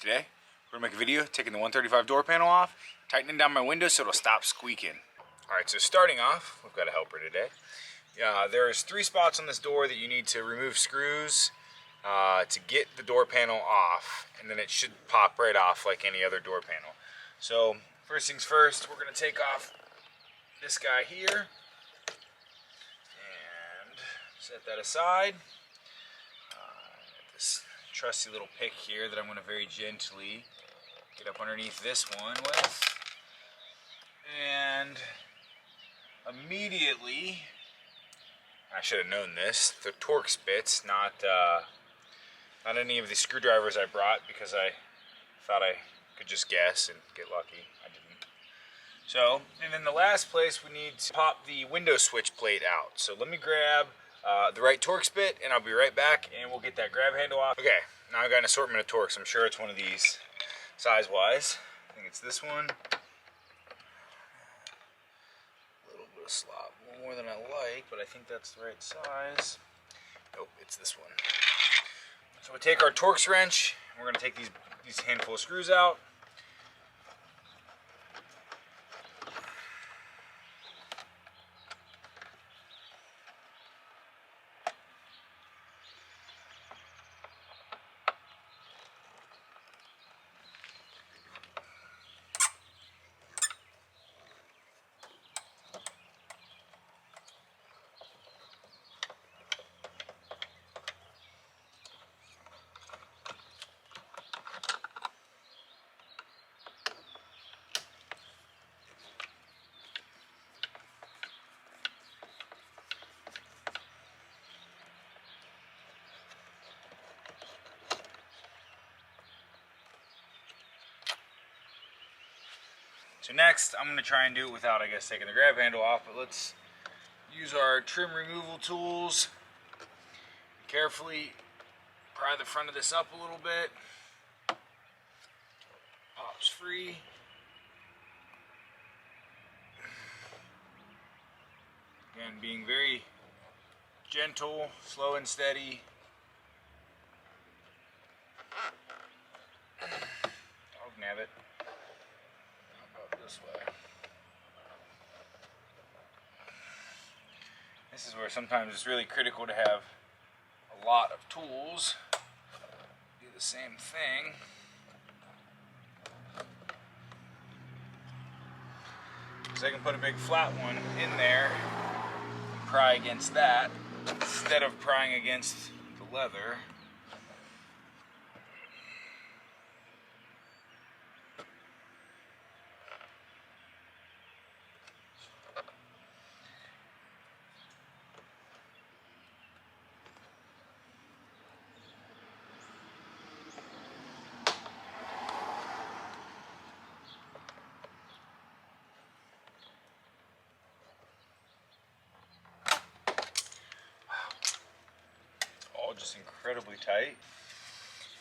Today, we're gonna make a video taking the 135 door panel off, tightening down my window so it'll stop squeaking. All right, so starting off, we've got a helper today. There's 3 spots on this door that you need to remove screws to get the door panel off, and then it should pop right off like any other door panel. So first things first, we're gonna take off this guy here and set that aside. This trusty little pick here that I'm going to very gently get up underneath this one with, and immediately, I should have known this, the Torx bits, not any of the screwdrivers I brought because I thought I could just guess and get lucky. I didn't. So, and then the last place we need to pop the window switch plate out. So let me grab the right Torx bit and I'll be right back and we'll get that grab handle off. Okay, now I've got an assortment of Torx. I'm sure it's one of these size-wise. I think it's this one. A little bit of slop, a little more than I like, but I think that's the right size. Nope, it's this one. So we take our Torx wrench and we're going to take these handful of screws out. So next, I'm going to try and do it without, I guess, taking the grab handle off, but let's use our trim removal tools. Carefully pry the front of this up a little bit. Pops free. Again, being very gentle, slow and steady. I'll nab it. This way. This is where sometimes it's really critical to have a lot of tools do the same thing. So I can put a big flat one in there and pry against that instead of prying against the leather. Just incredibly tight.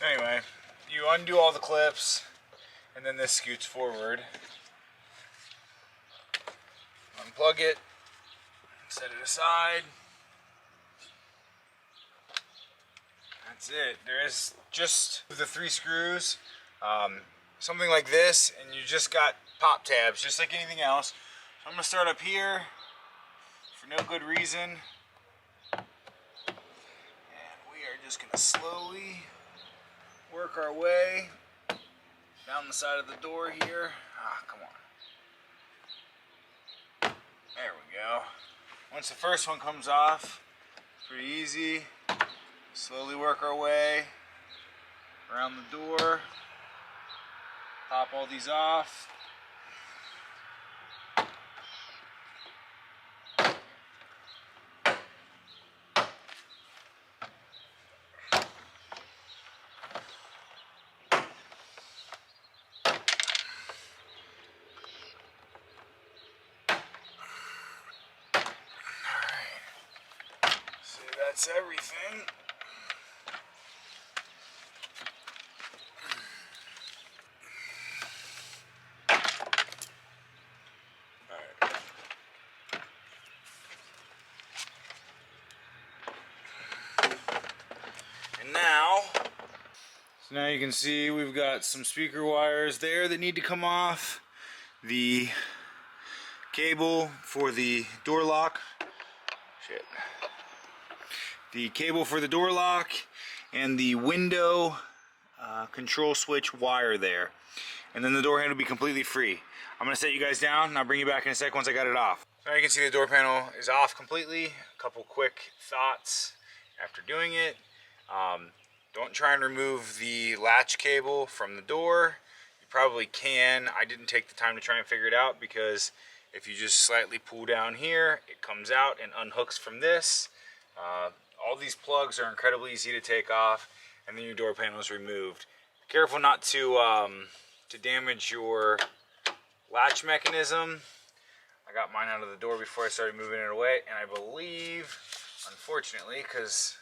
Anyway, you undo all the clips and then this scoots forward. Unplug it, set it aside. That's it. There is just the 3 screws, something like this, and you just got pop tabs just like anything else. So I'm going to start up here for no good reason. Just going to slowly work our way down the side of the door here. Come on. There we go. Once the first one comes off, pretty easy. Slowly work our way around the door. Pop all these off. That's everything. All right. And now, So now you can see we've got some speaker wires there that need to come off. The cable for the door lock. Shit. The cable for the door lock and the window control switch wire there. And then the door handle will be completely free. I'm going to set you guys down and I'll bring you back in a sec once I got it off. So now you can see the door panel is off completely. A couple quick thoughts after doing it. Don't try and remove the latch cable from the door. You probably can. I didn't take the time to try and figure it out because if you just slightly pull down here, it comes out and unhooks from this. All these plugs are incredibly easy to take off, and then your door panel is removed. Be careful not to damage your latch mechanism. I got mine out of the door before I started moving it away, and I believe, unfortunately, because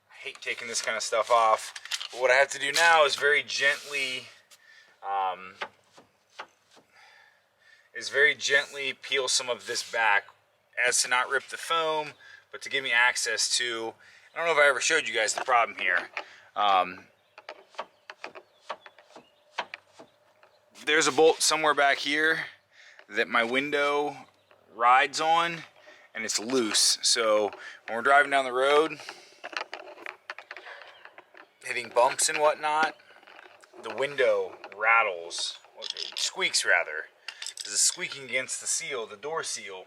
I hate taking this kind of stuff off, but what I have to do now is very gently peel some of this back as to not rip the foam, but to give me access to, I don't know if I ever showed you guys the problem here. There's a bolt somewhere back here that my window rides on, and it's loose. So when we're driving down the road, hitting bumps and whatnot, the window rattles, it squeaks rather. There's a squeaking against the seal, the door seal,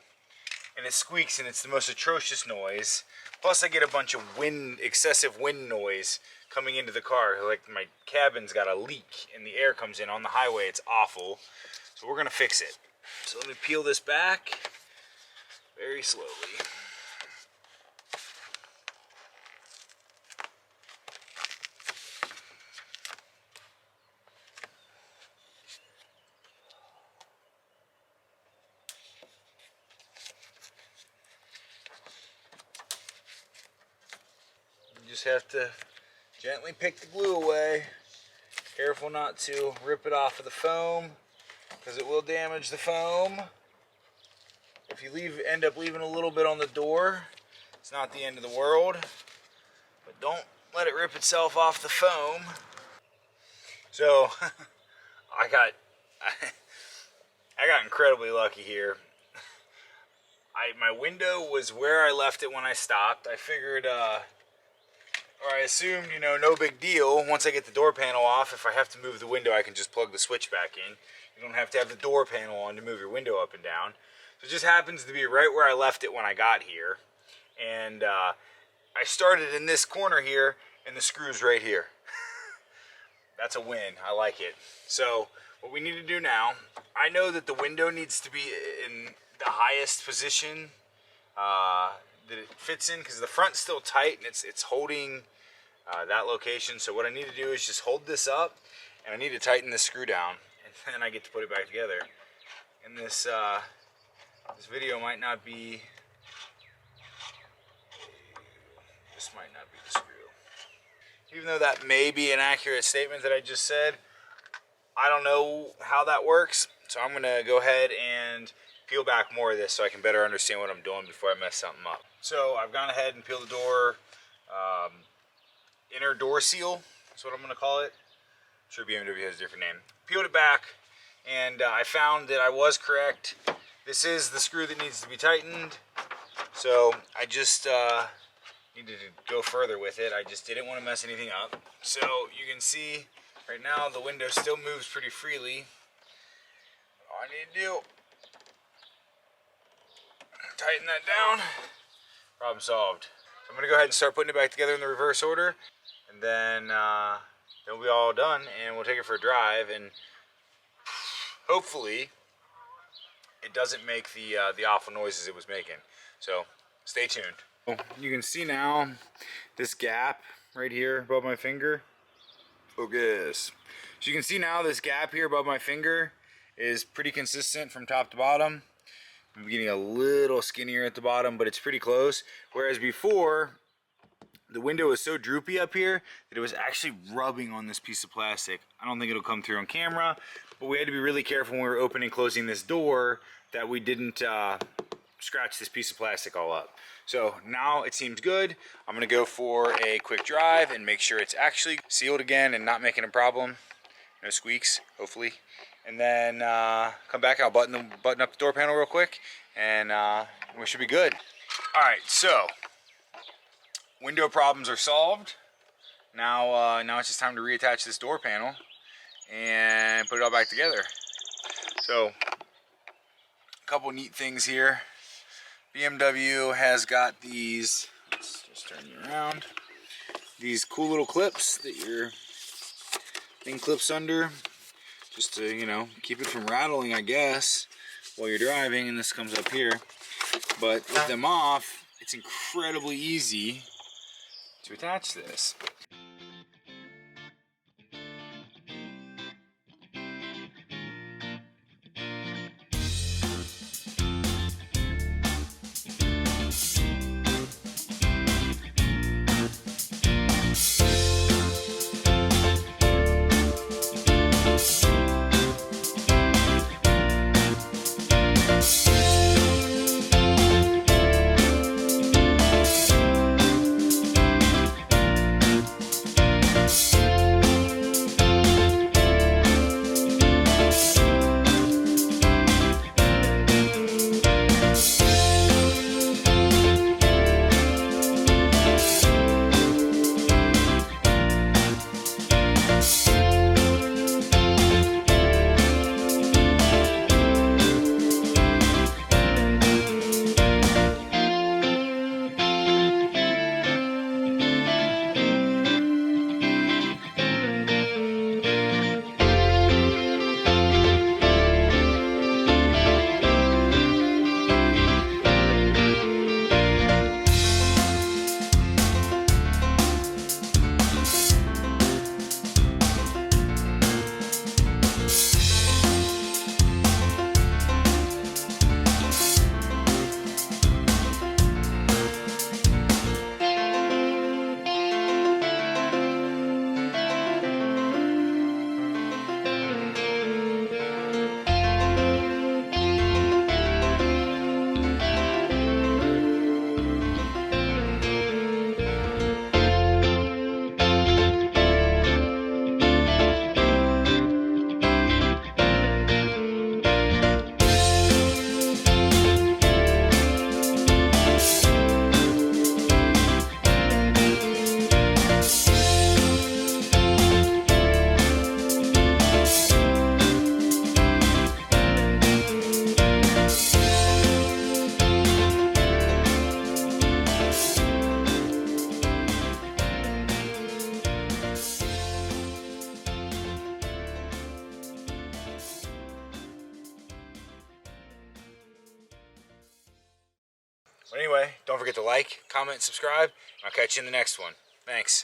and it squeaks, and it's the most atrocious noise. Plus I get a bunch of excessive wind noise coming into the car. Like my cabin's got a leak and the air comes in on the highway. It's awful. So we're gonna fix it. So let me peel this back very slowly. You just have to gently pick the glue away. Careful not to rip it off of the foam, because it will damage the foam. If you end up leaving a little bit on the door, it's not the end of the world, but don't let it rip itself off the foam. So I got incredibly lucky here. My window was where I left it when I stopped. I figured, or I assumed, you know, no big deal. Once I get the door panel off, if I have to move the window, I can just plug the switch back in. You don't have to have the door panel on to move your window up and down. So it just happens to be right where I left it when I got here. And I started in this corner here, and the screw's right here. That's a win. I like it. So what we need to do now, I know that the window needs to be in the highest position that it fits in, because the front's still tight and it's holding that location. So what I need to do is just hold this up, and I need to tighten this screw down, and then I get to put it back together. And this this video might not be, this might not be the screw. Even though that may be an accurate statement that I just said, I don't know how that works. So I'm gonna go ahead and peel back more of this so I can better understand what I'm doing before I mess something up. So I've gone ahead and peeled the door, inner door seal, that's what I'm gonna call it. I'm sure BMW has a different name. Peeled it back, and I found that I was correct. This is the screw that needs to be tightened. So I just needed to go further with it. I just didn't want to mess anything up. So you can see right now the window still moves pretty freely. All I need to do, tighten that down, problem solved. So I'm gonna go ahead and start putting it back together in the reverse order, and then it'll be all done, and we'll take it for a drive, and hopefully it doesn't make the awful noises it was making. So stay tuned. You can see now this gap right here above my finger. Focus. So you can see now this gap here above my finger is pretty consistent from top to bottom. I'm getting a little skinnier at the bottom, but it's pretty close. Whereas before, the window was so droopy up here that it was actually rubbing on this piece of plastic. I don't think it'll come through on camera, but we had to be really careful when we were opening and closing this door that we didn't scratch this piece of plastic all up. So now it seems good. I'm gonna go for a quick drive and make sure it's actually sealed again and not making a problem. No squeaks, hopefully. And then come back, I'll button up the door panel real quick, and we should be good. All right, so window problems are solved. Now it's just time to reattach this door panel and put it all back together. So, a couple neat things here. BMW has got these, let's just turn you around, these cool little clips that your thing clips under, just to, you know, keep it from rattling, I guess, while you're driving, and this comes up here. But with them off, it's incredibly easy to attach this. But anyway, don't forget to like, comment, subscribe, and I'll catch you in the next one. Thanks.